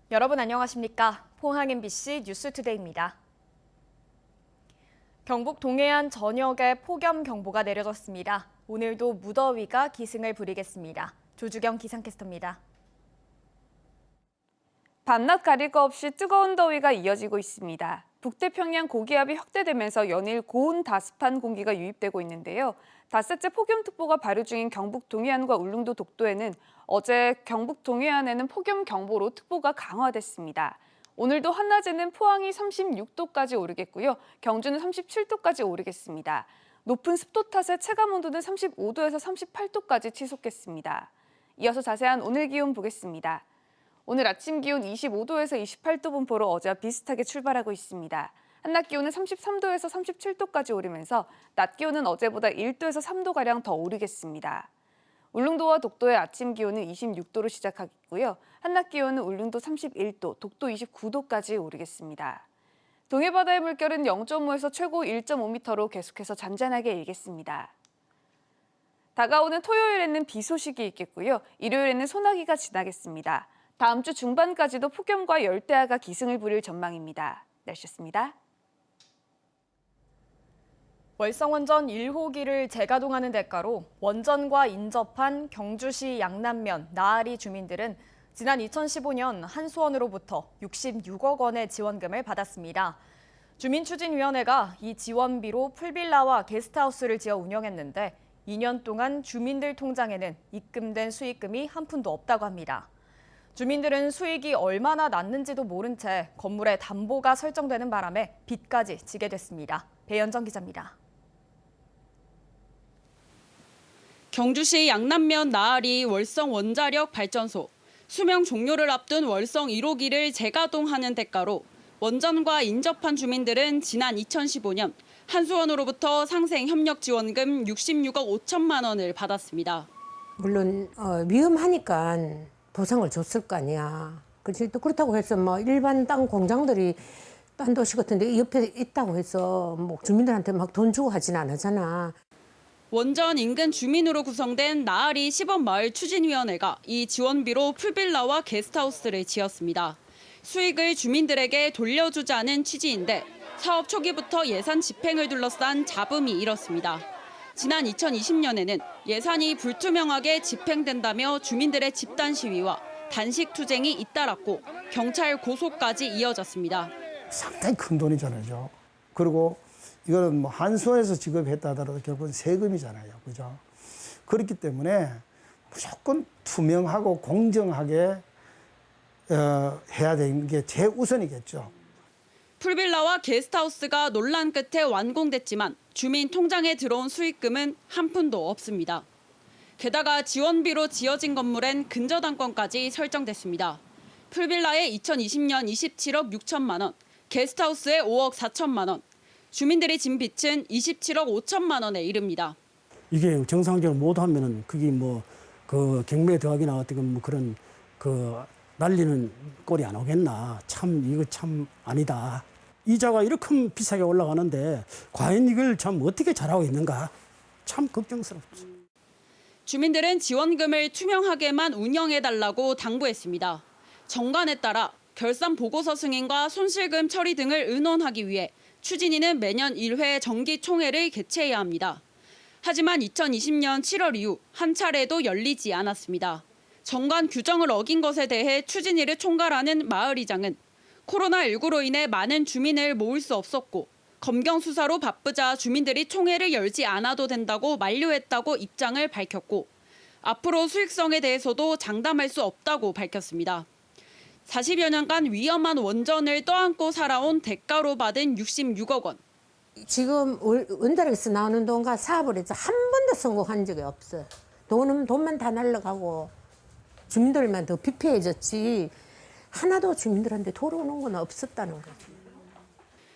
여러분 안녕하십니까? 포항 MBC 뉴스투데이입니다. 경북 동해안 전역에 폭염경보가 내려졌습니다. 오늘도 무더위가 기승을 부리겠습니다. 조주경 기상캐스터입니다. 밤낮 가릴 거 없이 뜨거운 더위가 이어지고 있습니다. 북태평양 고기압이 확대되면서 연일 고온 다습한 공기가 유입되고 있는데요. 닷새째 폭염특보가 발효 중인 경북 동해안과 울릉도 독도에는 어제 경북 동해안에는 폭염경보로 특보가 강화됐습니다. 오늘도 한낮에는 포항이 36도까지 오르겠고요. 경주는 37도까지 오르겠습니다. 높은 습도 탓에 체감온도는 35도에서 38도까지 치솟겠습니다. 이어서 자세한 오늘 기온 보겠습니다. 오늘 아침 기온 25도에서 28도 분포로 어제와 비슷하게 출발하고 있습니다. 한낮 기온은 33도에서 37도까지 오르면서 낮 기온은 어제보다 1도에서 3도가량 더 오르겠습니다. 울릉도와 독도의 아침 기온은 26도로 시작하겠고요. 한낮 기온은 울릉도 31도, 독도 29도까지 오르겠습니다. 동해바다의 물결은 0.5에서 최고 1.5m로 계속해서 잔잔하게 일겠습니다. 다가오는 토요일에는 비 소식이 있겠고요. 일요일에는 소나기가 지나겠습니다. 다음 주 중반까지도 폭염과 열대야가 기승을 부릴 전망입니다. 날씨였습니다. 월성원전 1호기를 재가동하는 대가로 원전과 인접한 경주시 양남면 나아리 주민들은 지난 2015년 한수원으로부터 66억 원의 지원금을 받았습니다. 주민추진위원회가 이 지원비로 풀빌라와 게스트하우스를 지어 운영했는데 2년 동안 주민들 통장에는 입금된 수익금이 한 푼도 없다고 합니다. 주민들은 수익이 얼마나 났는지도 모른 채 건물에 담보가 설정되는 바람에 빚까지 지게 됐습니다. 배현정 기자입니다. 경주시 양남면 나아리 월성 원자력 발전소. 수명 종료를 앞둔 월성 1호기를 재가동하는 대가로 원전과 인접한 주민들은 지난 2015년 한수원으로부터 상생협력지원금 66억 5천만 원을 받았습니다. 물론 위험하니까 보상을 줬을 거 아니야. 그렇지 또 그렇다고 해서 뭐 일반 땅 공장들이 딴 도시 같은데 옆에 있다고 해서 뭐 주민들한테 막 돈 주고 하진 않았잖아. 원전 인근 주민으로 구성된 나아리 시범마을 추진위원회가 이 지원비로 풀빌라와 게스트하우스를 지었습니다. 수익을 주민들에게 돌려주자는 취지인데 사업 초기부터 예산 집행을 둘러싼 잡음이 일었습니다. 지난 2020년에는 예산이 불투명하게 집행된다며 주민들의 집단 시위와 단식 투쟁이 잇따랐고 경찰 고소까지 이어졌습니다. 상당히 큰 돈이잖아요. 그리고 이거는 뭐 한수원에서 지급했다 하더라도 결국은 세금이잖아요. 그죠? 그렇기 때문에 무조건 투명하고 공정하게 해야 되는 게 최우선이겠죠. 풀빌라와 게스트하우스가 논란 끝에 완공됐지만 주민 통장에 들어온 수익금은 한 푼도 없습니다. 게다가 지원비로 지어진 건물엔 근저당권까지 설정됐습니다. 풀빌라에 2020년 27억 6천만 원, 게스트하우스에 5억 4천만 원, 주민들이 진 빚은 27억 5천만 원에 이릅니다. 이게 정상적으로 못 하면은 그게 뭐 그 경매 더하기나 어떤 뭐 그런 그 날리는 꼴이 안 오겠나. 참 이거 참 아니다. 이자가 이렇게 비싸게 올라가는데 과연 이걸 참 어떻게 잘하고 있는가. 참 걱정스럽죠. 주민들은 지원금을 투명하게만 운영해달라고 당부했습니다. 정관에 따라 결산 보고서 승인과 손실금 처리 등을 의논하기 위해 추진위는 매년 1회 정기총회를 개최해야 합니다. 하지만 2020년 7월 이후 한 차례도 열리지 않았습니다. 정관 규정을 어긴 것에 대해 추진위를 총괄하는 마을이장은 코로나19로 인해 많은 주민을 모을 수 없었고 검경 수사로 바쁘자 주민들이 총회를 열지 않아도 된다고 만류했다고 입장을 밝혔고 앞으로 수익성에 대해서도 장담할 수 없다고 밝혔습니다. 40여 년간 위험한 원전을 떠안고 살아온 대가로 받은 66억 원. 지금 원자력에서 나오는 돈과 사업을 해서 한 번도 성공한 적이 없어. 돈만 다 날라가고 주민들만 더 피폐해졌지 하나도 주민들한테 돌아오는 건 없었다는 거지.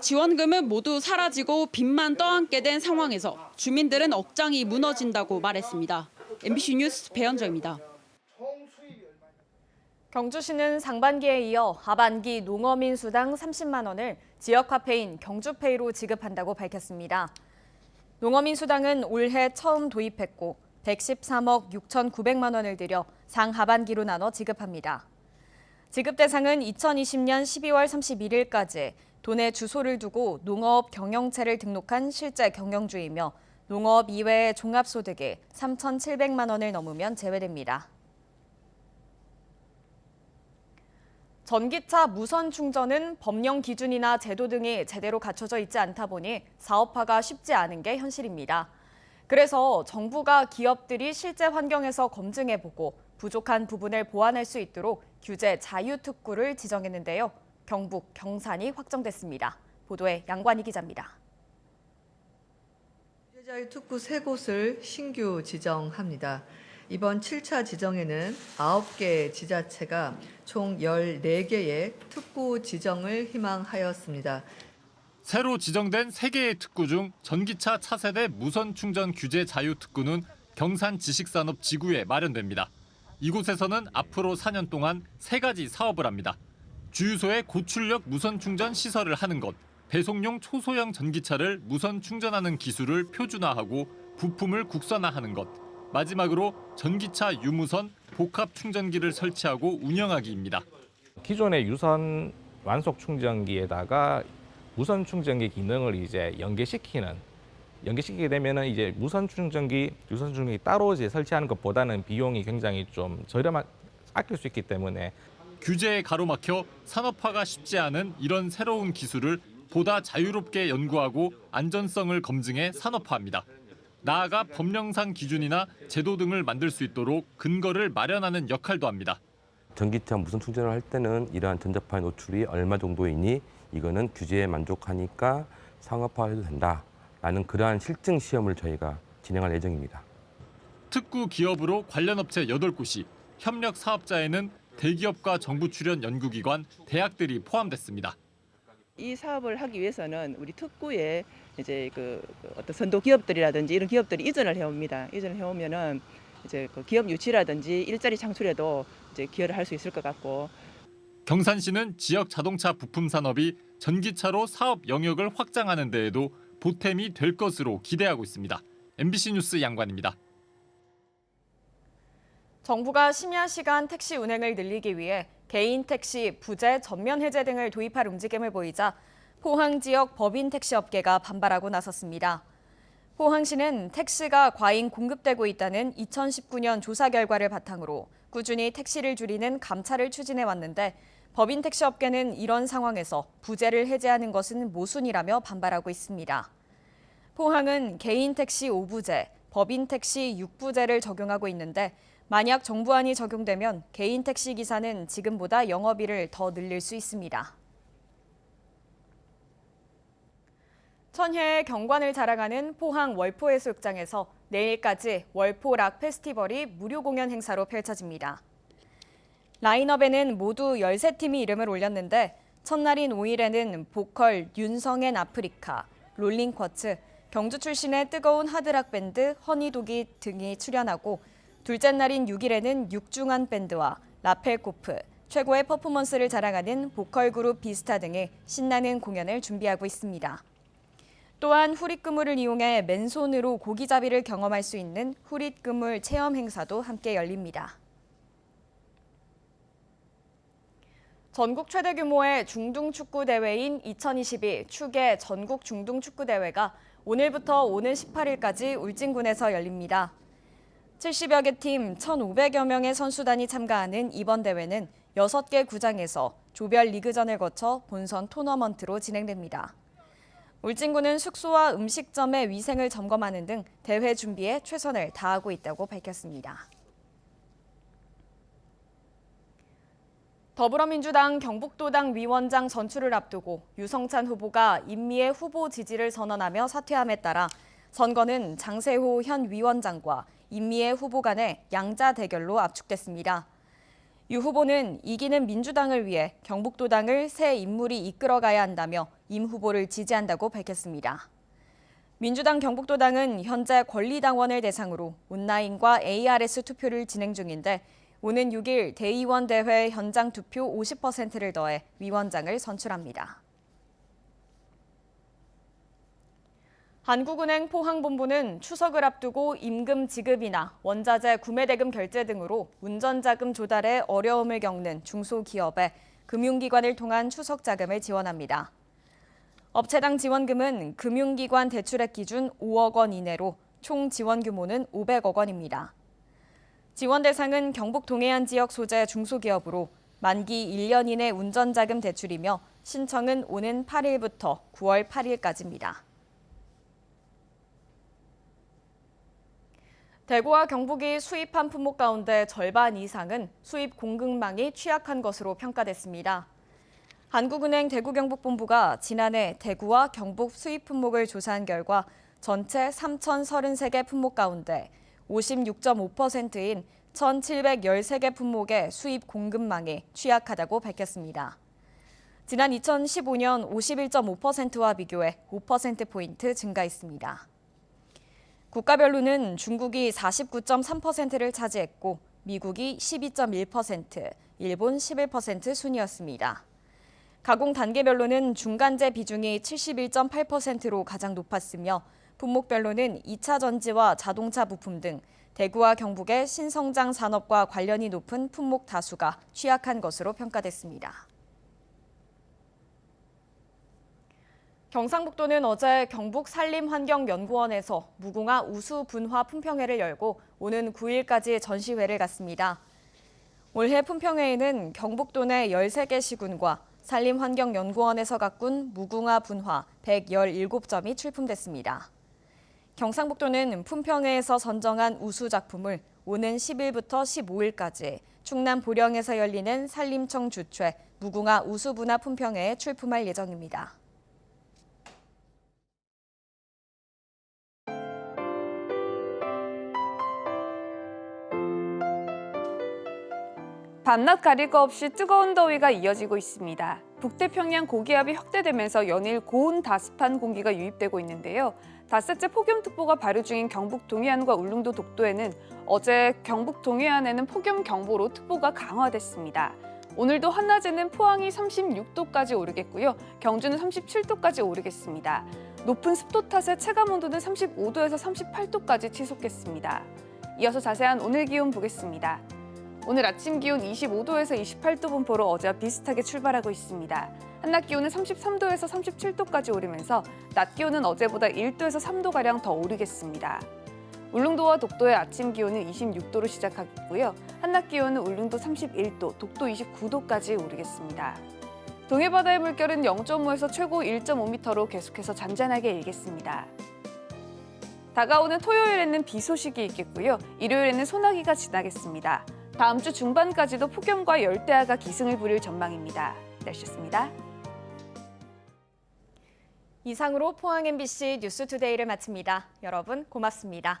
지원금은 모두 사라지고 빚만 떠안게 된 상황에서 주민들은 억장이 무너진다고 말했습니다. MBC 뉴스 배현정입니다. 경주시는 상반기에 이어 하반기 농어민 수당 30만 원을 지역화폐인 경주페이로 지급한다고 밝혔습니다. 농어민 수당은 올해 처음 도입했고 113억 6,900만 원을 들여 상하반기로 나눠 지급합니다. 지급 대상은 2020년 12월 31일까지 도내 주소를 두고 농어업 경영체를 등록한 실제 경영주이며 농어업 이외의 종합소득이 3,700만 원을 넘으면 제외됩니다. 전기차 무선 충전은 법령 기준이나 제도 등이 제대로 갖춰져 있지 않다 보니 사업화가 쉽지 않은 게 현실입니다. 그래서 정부가 기업들이 실제 환경에서 검증해보고 부족한 부분을 보완할 수 있도록 규제 자유특구를 지정했는데요. 경북, 경산이 확정됐습니다. 보도에 양관희 기자입니다. 규제자유특구 3곳을 신규 지정합니다. 이번 7차 지정에는 9개 지자체가 총 14개의 특구 지정을 희망하였습니다. 새로 지정된 3개의 특구 중 전기차 차세대 무선 충전 규제 자유특구는 경산 지식산업지구에 마련됩니다. 이곳에서는 앞으로 4년 동안 3가지 사업을 합니다. 주유소에 고출력 무선 충전 시설을 하는 것, 배송용 초소형 전기차를 무선 충전하는 기술을 표준화하고 부품을 국산화하는 것, 마지막으로 전기차 유무선 복합 충전기를 설치하고 운영하기입니다. 기존의 유선 완속 충전기에다가 무선 충전기 기능을 이제 연계시키게 되면은 이제 유선 충전기 따로 이제 설치하는 것보다는 비용이 굉장히 좀 아낄 수 있기 때문에 규제에 가로막혀 산업화가 쉽지 않은 이런 새로운 기술을 보다 자유롭게 연구하고 안전성을 검증해 산업화합니다. 나아가 법령상 기준이나 제도 등을 만들 수 있도록 근거를 마련하는 역할도 합니다. 전기차 무선 충전을 할 때는 이러한 전자파의 노출이 얼마 정도이니 이거는 규제에 만족하니까 상업화해도 된다라는 그러한 실증 시험을 저희가 진행할 예정입니다. 특구 기업으로 관련 업체 8곳이, 협력 사업자에는 대기업과 정부 출연 연구기관, 대학들이 포함됐습니다. 이 사업을 하기 위해서는 우리 특구에 이제 어떤 선도 기업들이라든지 이런 기업들이 이전을 해옵니다. 이전을 해오면은 이제 그 기업 유치라든지 일자리 창출에도 이제 기여를 할 수 있을 것 같고. 경산시는 지역 자동차 부품 산업이 전기차로 사업 영역을 확장하는 데에도 보탬이 될 것으로 기대하고 있습니다. MBC 뉴스 양관입니다. 정부가 심야 시간 택시 운행을 늘리기 위해 개인 택시 부재 전면 해제 등을 도입할 움직임을 보이자 포항 지역 법인 택시 업계가 반발하고 나섰습니다. 포항시는 택시가 과잉 공급되고 있다는 2019년 조사 결과를 바탕으로 꾸준히 택시를 줄이는 감차를 추진해 왔는데 법인 택시 업계는 이런 상황에서 부재를 해제하는 것은 모순이라며 반발하고 있습니다. 포항은 개인 택시 5부제, 법인 택시 6부제를 적용하고 있는데 만약 정부안이 적용되면 개인 택시 기사는 지금보다 영업일을 더 늘릴 수 있습니다. 천혜의 경관을 자랑하는 포항 월포해수욕장에서 내일까지 월포 락 페스티벌이 무료 공연 행사로 펼쳐집니다. 라인업에는 모두 13팀이 이름을 올렸는데 첫날인 5일에는 보컬 윤성앤 아프리카, 롤링쿼츠, 경주 출신의 뜨거운 하드락 밴드 허니도기 등이 출연하고 둘째 날인 6일에는 육중한 밴드와 라펠코프, 최고의 퍼포먼스를 자랑하는 보컬 그룹 비스타 등의 신나는 공연을 준비하고 있습니다. 또한 후릿그물을 이용해 맨손으로 고기잡이를 경험할 수 있는 후릿그물 체험 행사도 함께 열립니다. 전국 최대 규모의 중등축구대회인 2022 축의 전국 중등축구대회가 오늘부터 오는 18일까지 울진군에서 열립니다. 70여 개 팀 1,500여 명의 선수단이 참가하는 이번 대회는 6개 구장에서 조별 리그전을 거쳐 본선 토너먼트로 진행됩니다. 울진군은 숙소와 음식점의 위생을 점검하는 등 대회 준비에 최선을 다하고 있다고 밝혔습니다. 더불어민주당 경북도당 위원장 선출을 앞두고 유성찬 후보가 임미애 후보 지지를 선언하며 사퇴함에 따라 선거는 장세호 현 위원장과 임미애 후보 간의 양자 대결로 압축됐습니다. 유 후보는 이기는 민주당을 위해 경북도당을 새 인물이 이끌어가야 한다며 임 후보를 지지한다고 밝혔습니다. 민주당 경북도당은 현재 권리당원을 대상으로 온라인과 ARS 투표를 진행 중인데 오는 6일 대의원 대회 현장 투표 50%를 더해 위원장을 선출합니다. 한국은행 포항본부는 추석을 앞두고 임금 지급이나 원자재 구매 대금 결제 등으로 운전자금 조달에 어려움을 겪는 중소기업에 금융기관을 통한 추석 자금을 지원합니다. 업체당 지원금은 금융기관 대출액 기준 5억 원 이내로 총 지원 규모는 500억 원입니다. 지원 대상은 경북 동해안 지역 소재 중소기업으로 만기 1년 이내 운전자금 대출이며 신청은 오는 8일부터 9월 8일까지입니다. 대구와 경북이 수입한 품목 가운데 절반 이상은 수입 공급망이 취약한 것으로 평가됐습니다. 한국은행 대구경북본부가 지난해 대구와 경북 수입 품목을 조사한 결과 전체 3,033개 품목 가운데 56.5%인 1,713개 품목의 수입 공급망이 취약하다고 밝혔습니다. 지난 2015년 51.5%와 비교해 5%포인트 증가했습니다. 국가별로는 중국이 49.3%를 차지했고 미국이 12.1%, 일본 11% 순이었습니다. 가공 단계별로는 중간재 비중이 71.8%로 가장 높았으며 품목별로는 2차 전지와 자동차 부품 등 대구와 경북의 신성장 산업과 관련이 높은 품목 다수가 취약한 것으로 평가됐습니다. 경상북도는 어제 경북산림환경연구원에서 무궁화 우수 분화 품평회를 열고 오는 9일까지 전시회를 갖습니다. 올해 품평회에는 경북도 내 13개 시군과 산림환경연구원에서 가꾼 무궁화 분화 117점이 출품됐습니다. 경상북도는 품평회에서 선정한 우수 작품을 오는 10일부터 15일까지 충남 보령에서 열리는 산림청 주최 무궁화 우수 분화 품평회에 출품할 예정입니다. 밤낮 가릴 것 없이 뜨거운 더위가 이어지고 있습니다. 북태평양 고기압이 확대되면서 연일 고온 다습한 공기가 유입되고 있는데요. 닷새째 폭염특보가 발효 중인 경북 동해안과 울릉도 독도에는 어제 경북 동해안에는 폭염경보로 특보가 강화됐습니다. 오늘도 한낮에는 포항이 36도까지 오르겠고요. 경주는 37도까지 오르겠습니다. 높은 습도 탓에 체감온도는 35도에서 38도까지 치솟겠습니다. 이어서 자세한 오늘 기온 보겠습니다. 오늘 아침 기온 25도에서 28도 분포로 어제와 비슷하게 출발하고 있습니다. 한낮 기온은 33도에서 37도까지 오르면서 낮 기온은 어제보다 1도에서 3도가량 더 오르겠습니다. 울릉도와 독도의 아침 기온은 26도로 시작하겠고요. 한낮 기온은 울릉도 31도, 독도 29도까지 오르겠습니다. 동해바다의 물결은 0.5에서 최고 1.5m로 계속해서 잔잔하게 일겠습니다. 다가오는 토요일에는 비 소식이 있겠고요. 일요일에는 소나기가 지나겠습니다. 다음 주 중반까지도 폭염과 열대야가 기승을 부릴 전망입니다. 날씨였습니다. 이상으로 포항 MBC 뉴스투데이를 마칩니다. 여러분 고맙습니다.